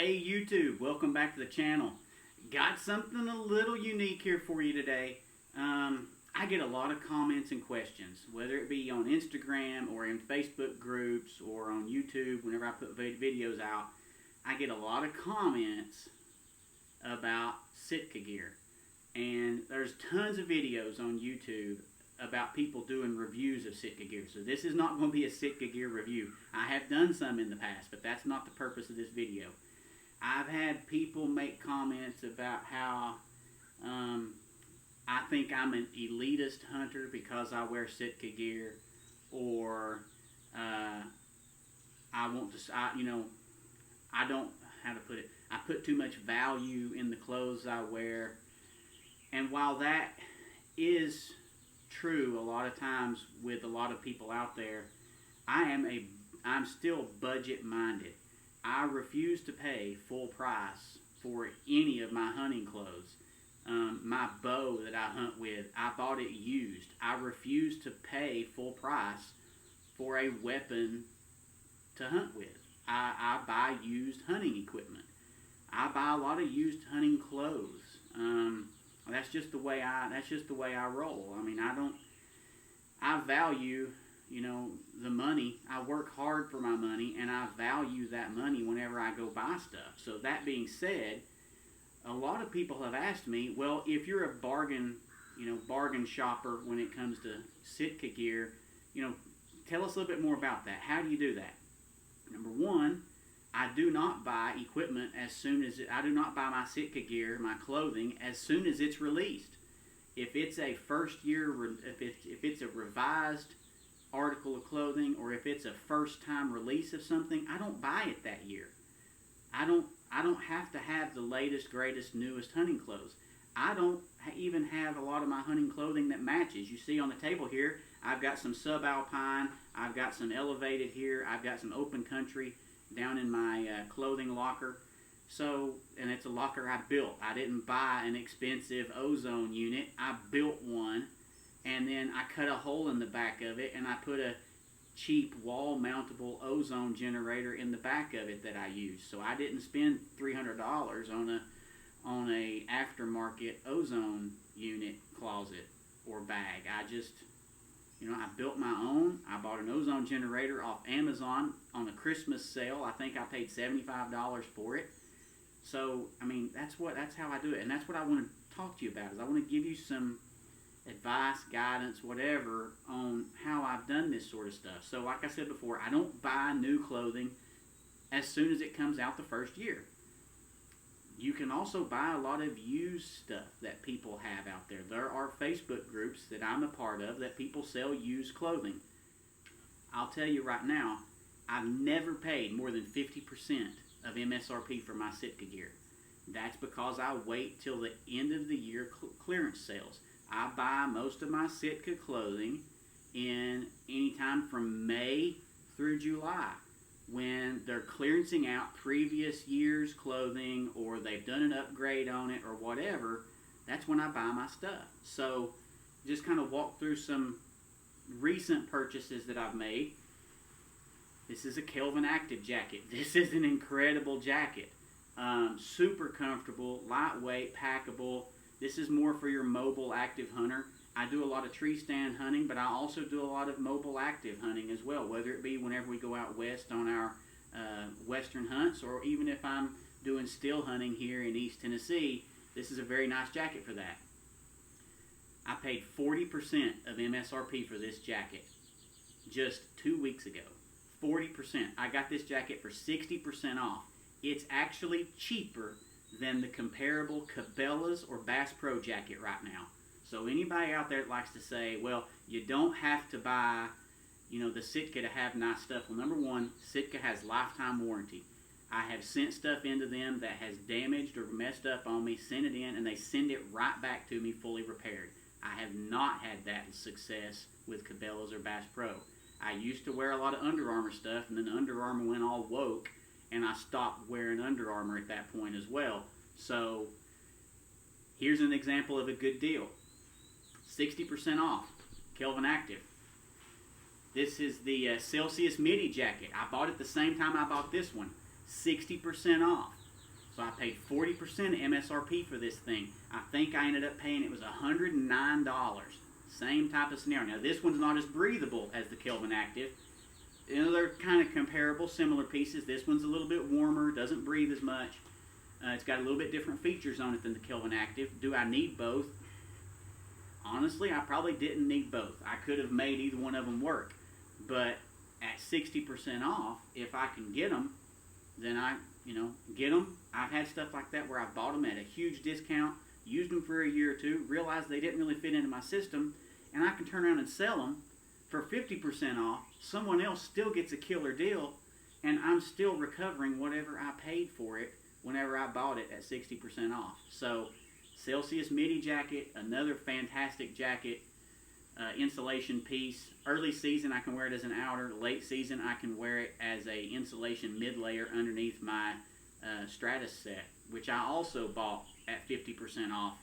Hey YouTube, welcome back to the channel. Got something a little unique here for you today. I get a lot of comments and questions, whether it be on Instagram or in Facebook groups or on YouTube. Whenever I put videos out, I get a lot of comments about Sitka gear. And there's tons of videos on YouTube about people doing reviews of Sitka gear. So this is not going to be a Sitka gear review. I have done some in the past, but that's not the purpose of this video. I've had people make comments about how I think I'm an elitist hunter because I wear Sitka gear, or I don't, how to put it, I put too much value in the clothes I wear. And while that is true a lot of times with a lot of people out there, I'm still budget minded. I refuse to pay full price for any of my hunting clothes. My bow that I hunt with, I bought it used. I refuse to pay full price for a weapon to hunt with. I buy used hunting equipment. I buy a lot of used hunting clothes. That's just the way I roll. I mean, I value, the money. I work hard for my money, and I value that money whenever I go buy stuff. So that being said, a lot of people have asked me, well, if you're a bargain shopper when it comes to Sitka gear, tell us a little bit more about that. How do you do that? Number one, I do not buy equipment I do not buy my Sitka gear, my clothing, as soon as it's released. If it's a first year, if it's a revised article of clothing, or if it's a first time release of something, I don't buy it that year. I don't have to have the latest, greatest, newest hunting clothes. I don't even have a lot of my hunting clothing that matches. You see on the table here, I've got some subalpine, I've got some elevated here, I've got some open country down in my clothing locker. So, and it's a locker I built. I didn't buy an expensive ozone unit. I built one, and then I cut a hole in the back of it, and I put a cheap wall mountable ozone generator in the back of it that I use. So I didn't spend $300 on a aftermarket ozone unit closet or bag. I just, I built my own. I bought an ozone generator off Amazon on a Christmas sale. I think I paid $75 for it. So, I mean, that's how I do it. And that's what I want to talk to you about, is I want to give you some advice, guidance, whatever, on how I've done this sort of stuff. So, like I said before, I don't buy new clothing as soon as it comes out the first year. You can also buy a lot of used stuff that people have out there. There are Facebook groups that I'm a part of that people sell used clothing. I'll tell you right now, I've never paid more than 50% of MSRP for my Sitka gear. That's because I wait till the end of the year clearance sales. I buy most of my Sitka clothing in anytime from May through July, when they're clearancing out previous year's clothing, or they've done an upgrade on it, or whatever. That's when I buy my stuff. So just kind of walk through some recent purchases that I've made. This is a Kelvin Active jacket. This is an incredible jacket. Super comfortable, lightweight, packable. This is more for your mobile active hunter. I do a lot of tree stand hunting, but I also do a lot of mobile active hunting as well, whether it be whenever we go out west on our western hunts, or even if I'm doing still hunting here in East Tennessee. This is a very nice jacket for that. I paid 40% of MSRP for this jacket just 2 weeks ago. 40%. I got this jacket for 60% off. It's actually cheaper than the comparable Cabela's or Bass Pro jacket right now. So anybody out there that likes to say, well, you don't have to buy, the Sitka to have nice stuff. Well, number one, Sitka has lifetime warranty. I have sent stuff into them that has damaged or messed up on me, sent it in, and they send it right back to me fully repaired. I have not had that success with Cabela's or Bass Pro. I used to wear a lot of Under Armour stuff, and then Under Armour went all woke, and I stopped wearing Under Armour at that point as well. So here's an example of a good deal. 60% off, Kelvin Active. This is the Celsius midi jacket. I bought it the same time I bought this one. 60% off. So I paid 40% MSRP for this thing. I think I ended up paying, it was $109. Same type of scenario. Now this one's not as breathable as the Kelvin Active. You know, they're kind of comparable, similar pieces. This one's a little bit warmer, doesn't breathe as much. It's got a little bit different features on it than the Kelvin Active. Do I need both? Honestly, I probably didn't need both. I could have made either one of them work. But at 60% off, if I can get them, then I, get them. I've had stuff like that where I bought them at a huge discount, used them for a year or two, realized they didn't really fit into my system, and I can turn around and sell them for 50% off. Someone else still gets a killer deal, and I'm still recovering whatever I paid for it whenever I bought it at 60% off. So Celsius midi jacket, another fantastic jacket, insulation piece. Early season I can wear it as an outer. Late season I can wear it as a insulation mid layer underneath my Stratus set, which I also bought at 50% off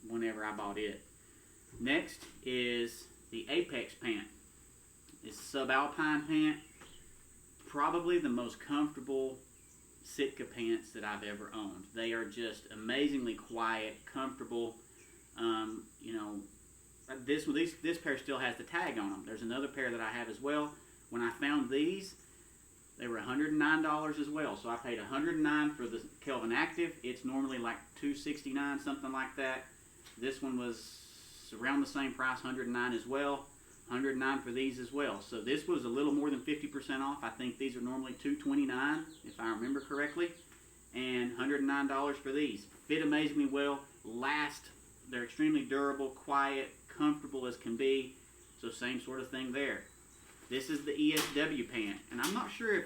whenever I bought it. Next is the Apex pant. It's subalpine pant, probably the most comfortable Sitka pants that I've ever owned. They are just amazingly quiet, comfortable. This pair still has the tag on them. There's another pair that I have as well. When I found these, they were $109 as well. So I paid $109 for the Kelvin Active. It's normally like $269, something like that. This one was around the same price, $109 as well. $109 for these as well. So this was a little more than 50% off. I think these are normally $229 if I remember correctly, and $109 for these. Fit amazingly well, last. They're extremely durable, quiet, comfortable as can be. So same sort of thing there. This is the ESW pant, and I'm not sure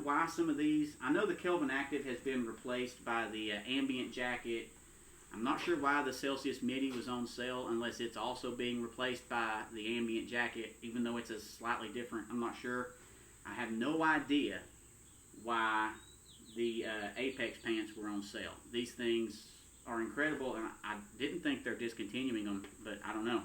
why some of these. I know the Kelvin Active has been replaced by the Ambient jacket. I'm not sure why the Celsius midi was on sale unless it's also being replaced by the Ambient jacket, even though it's a slightly different. I'm not sure. I have no idea why the Apex pants were on sale. These things are incredible, and I didn't think they're discontinuing them, but I don't know.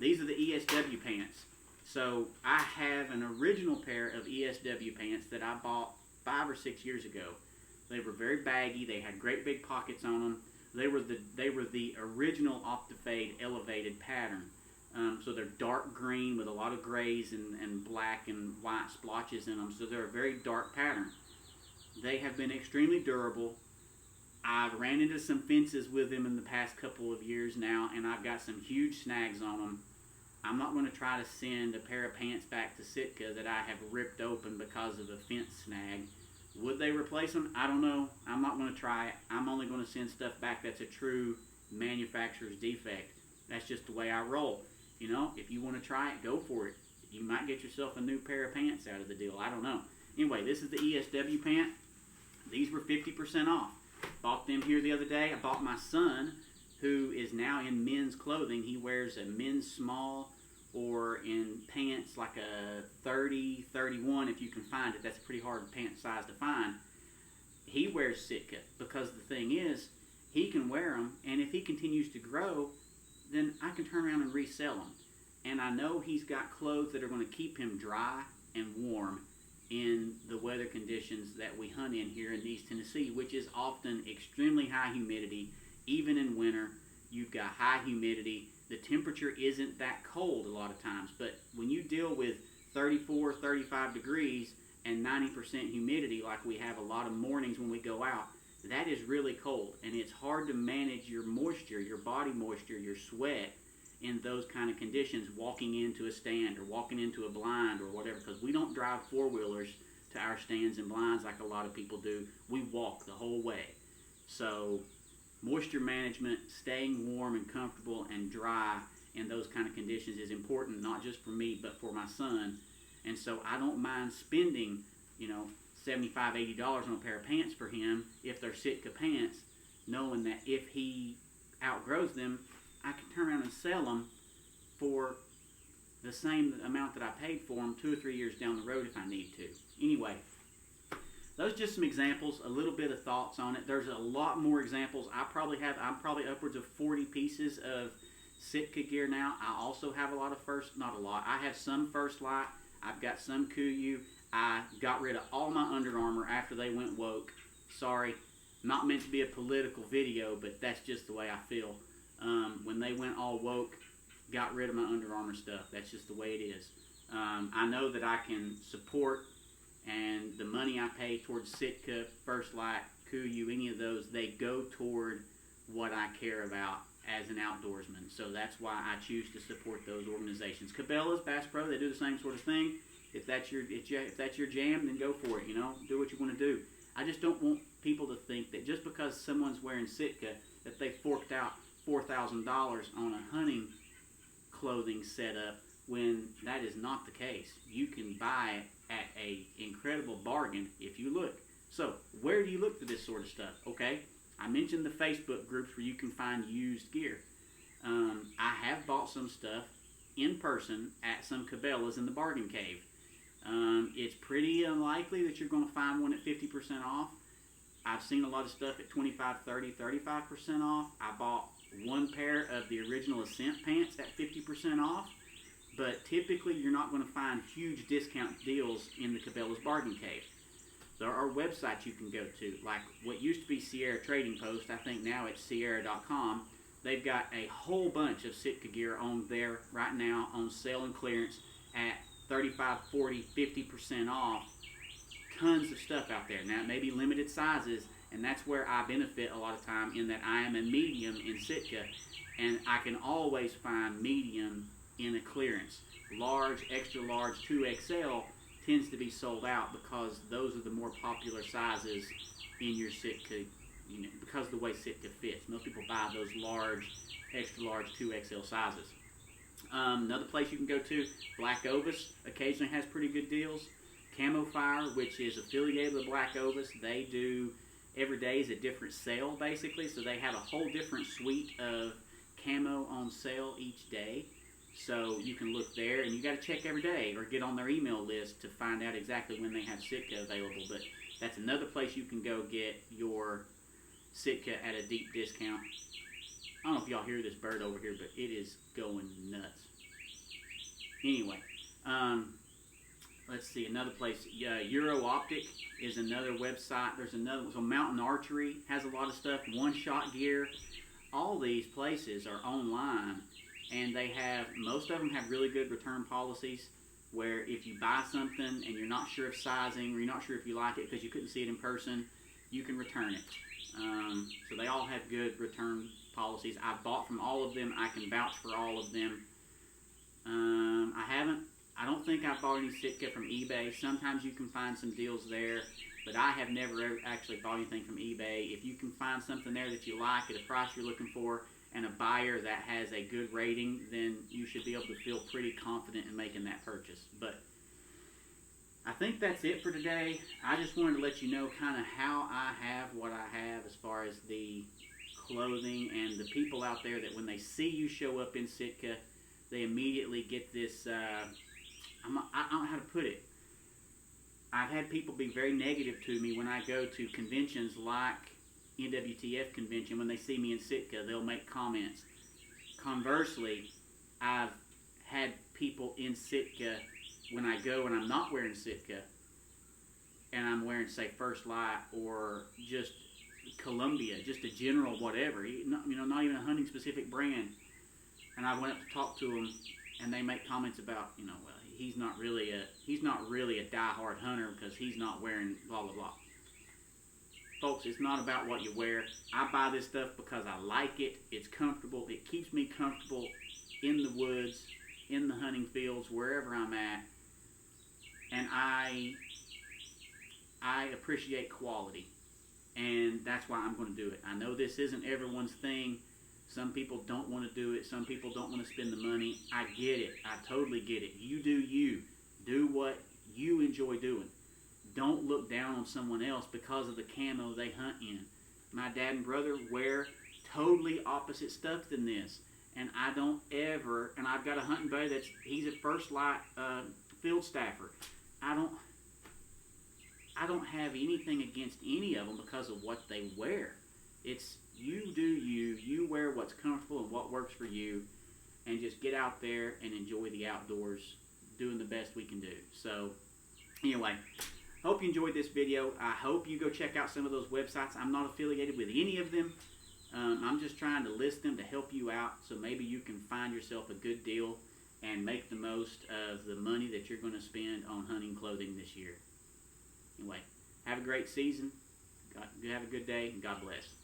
These are the ESW pants. So I have an original pair of ESW pants that I bought 5 or 6 years ago. They were very baggy. They had great big pockets on them. They were the original Off the Fade elevated pattern. So they're dark green with a lot of grays and black and white splotches in them. So they're a very dark pattern. They have been extremely durable. I've ran into some fences with them in the past couple of years now, and I've got some huge snags on them. I'm not going to try to send a pair of pants back to Sitka that I have ripped open because of a fence snag. Would they replace them? I don't know. I'm not going to try it. I'm only going to send stuff back that's a true manufacturer's defect. That's just the way I roll. If you want to try it, go for it. You might get yourself a new pair of pants out of the deal. I don't know. Anyway, this is the ESW pant. These were 50% off. Bought them here the other day. I bought my son, who is now in men's clothing. He wears a men's small or in pants like a 30, 31 if you can find it. That's a pretty hard pant size to find. He wears Sitka because the thing is, he can wear them, and if he continues to grow, then I can turn around and resell them. And I know he's got clothes that are going to keep him dry and warm in the weather conditions that we hunt in here in East Tennessee, which is often extremely high humidity. Even in winter, you've got high humidity. The temperature isn't that cold a lot of times, but when you deal with 34, 35 degrees and 90% humidity like we have a lot of mornings when we go out, that is really cold, and it's hard to manage your moisture, your body moisture, your sweat in those kind of conditions, walking into a stand or walking into a blind or whatever, because we don't drive four-wheelers to our stands and blinds like a lot of people do. We walk the whole way. So moisture management, staying warm and comfortable and dry in those kind of conditions is important, not just for me, but for my son. And so I don't mind spending, $75, $80 on a pair of pants for him if they're Sitka pants, knowing that if he outgrows them, I can turn around and sell them for the same amount that I paid for them 2 or 3 years down the road if I need to. Anyway, those are just some examples, a little bit of thoughts on it. There's a lot more examples. I'm probably upwards of 40 pieces of Sitka gear now. I also have a lot of not a lot. I have some First Light. I've got some Kuiu. I got rid of all my Under Armour after they went woke. Sorry. Not meant to be a political video, but that's just the way I feel. When they went all woke, got rid of my Under Armour stuff. That's just the way it is. I know that I can support, and the money I pay towards Sitka, First Light, KUIU, any of those, they go toward what I care about as an outdoorsman. So that's why I choose to support those organizations. Cabela's, Bass Pro, they do the same sort of thing. If that's your jam, then go for it. Do what you want to do. I just don't want people to think that just because someone's wearing Sitka that they forked out $4,000 on a hunting clothing setup, when that is not the case. You can buy it at a incredible bargain if you look. So where do you look for this sort of stuff? Okay, I mentioned the Facebook groups where you can find used gear. I have bought some stuff in person at some Cabela's in the Bargain Cave. It's pretty unlikely that you're going to find one at 50% off. I've seen a lot of stuff at 25, 30, 35% off. I bought one pair of the original Ascent pants at 50% off, but typically you're not going to find huge discount deals in the Cabela's Bargain Cave. There are websites you can go to, like what used to be Sierra Trading Post. I think now it's Sierra.com. They've got a whole bunch of Sitka gear on there right now on sale and clearance at 35, 40, 50% off. Tons of stuff out there. Now, it may be limited sizes, and that's where I benefit a lot of time, in that I am a medium in Sitka, and I can always find medium in a clearance. Large, extra large, 2XL tends to be sold out because those are the more popular sizes in your Sitka, because of the way Sitka fits. Most people buy those large, extra large 2XL sizes. Another place you can go to, Black Ovis, occasionally has pretty good deals. Camo Fire, which is affiliated with Black Ovis, they do, every day is a different sale basically, so they have a whole different suite of camo on sale each day. So you can look there, and you got to check every day or get on their email list to find out exactly when they have Sitka available. But that's another place you can go get your Sitka at a deep discount. I don't know if y'all hear this bird over here, but it is going nuts. Anyway, let's see, another place, Euro Optic is another website. There's another, so Mountain Archery has a lot of stuff, One Shot Gear. All these places are online, and they have, most of them have really good return policies, where if you buy something and you're not sure of sizing, or you're not sure if you like it because you couldn't see it in person, you can return it. So they all have good return policies. I've bought from all of them. I can vouch for all of them. I don't think I've bought any Sitka from eBay. Sometimes you can find some deals there, but I have never actually bought anything from eBay. If you can find something there that you like at a price you're looking for, and a buyer that has a good rating, then you should be able to feel pretty confident in making that purchase. But I think that's it for today. I just wanted to let you know kind of how I have what I have as far as the clothing, and the people out there that when they see you show up in Sitka, they immediately get this, I don't know how to put it. I've had people be very negative to me when I go to conventions like NWTF convention. When they see me in Sitka, they'll make comments. Conversely, I've had people in Sitka, when I go and I'm not wearing Sitka, and I'm wearing, say, First Light or just Columbia, just a general whatever, not even a hunting specific brand, and I went up to talk to them, and they make comments about, well, he's not really a diehard hunter because he's not wearing blah blah blah. Folks, it's not about what you wear. I buy this stuff because I like it. It's comfortable. It keeps me comfortable in the woods, in the hunting fields, wherever I'm at. And I appreciate quality. And that's why I'm going to do it. I know this isn't everyone's thing. Some people don't want to do it. Some people don't want to spend the money. I get it. I totally get it. You do you. Do what you enjoy doing. Don't look down on someone else because of the camo they hunt in. My dad and brother wear totally opposite stuff than this. And I don't ever, and I've got a hunting buddy he's a First Light field staffer. I don't have anything against any of them because of what they wear. It's you do you. You wear what's comfortable and what works for you, and just get out there and enjoy the outdoors, doing the best we can do. So, anyway, Hope you enjoyed this video. I hope you go check out some of those websites. I'm not affiliated with any of them. I'm just trying to list them to help you out, so maybe you can find yourself a good deal and make the most of the money that you're going to spend on hunting clothing this year. Anyway, have a great season. Have a good day, and God bless.